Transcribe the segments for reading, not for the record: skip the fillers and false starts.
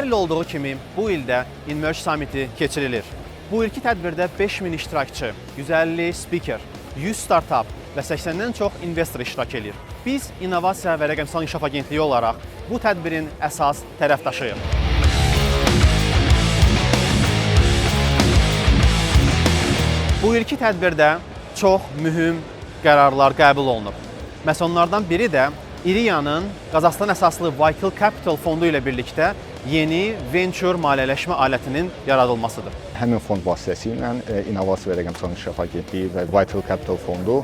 Hər il olduğu kimi bu ildə Inmerge Summiti keçirilir. Bu ilki tədbirdə 5000 iştirakçı, 150 speaker, 100 startup və 80-dən çox investor iştirak edir. Biz İnnovasiya və Rəqəmsal İnkişaf Agentliyi olaraq bu tədbirin əsas tərəfdaşıyıq. Bu ilki tədbirdə çox mühüm qərarlar qəbul olunub. Məhz onlardan biri də İRIA-nın Qazaxstan əsaslı Vital Capital fondu ilə birlikdə yeni venture maliyyələşmə alətinin yaradılmasıdır. Həmin fond vasitəsilə İnnovasiya və Rəqəmsal İnkişaf Agentliyi və Vital Capital fondu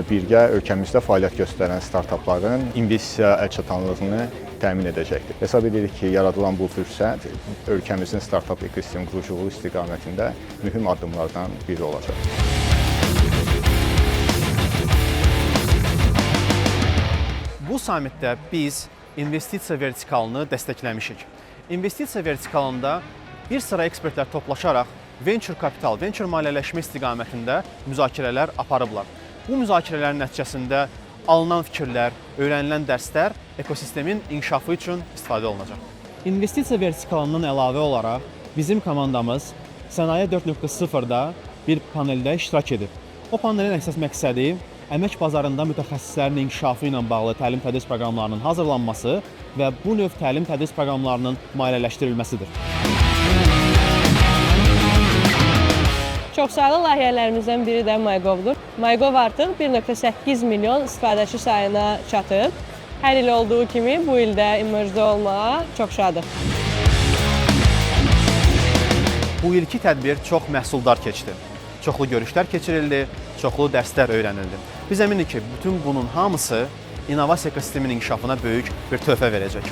birgə ölkəmizdə fəaliyyət göstərən startapların investisiya əlçatanlığını təmin edəcəkdir. Hesab edirik ki, yaradılan bu fürsət ölkəmizin startap ekosistem quruculuğu istiqamətində mühüm addımlardan biri olacaq. Bu sammitdə biz investisiya vertikalını dəstəkləmişik. İnvestisiya vertikalında bir sıra ekspertlər toplaşaraq venture kapital, venture maliyyələşmə istiqamətində müzakirələr aparıblar. Bu müzakirələrin nəticəsində alınan fikirlər, öyrənilən dərslər ekosistemin inkişafı üçün istifadə olunacaq. İnvestisiya vertikalından əlavə olaraq bizim komandamız Sənaye 4.0-da bir paneldə iştirak edib. O panelin əsas məqsədi əmək bazarında mütəxəssislərin inkişafı ilə bağlı təlim-tədris proqramlarının hazırlanması və bu növ təlim-tədris proqramlarının maliyyələşdirilməsidir. Çoxsaylı layihələrimizdən biri də MyGov-dur. MyGov artıq 1.8 milyon istifadəçi sayına çatıb. Hər il olduğu kimi bu ildə Inmerge-də olmağa çox şadıq. Bu ilki tədbir çox məhsuldar keçdi. Çoxlu görüşlər keçirildi, çoxlu dərslər öyrənildi. Biz əminik ki, bütün bunun hamısı innovasiya ekosisteminin inkişafına böyük bir töhfə verəcək.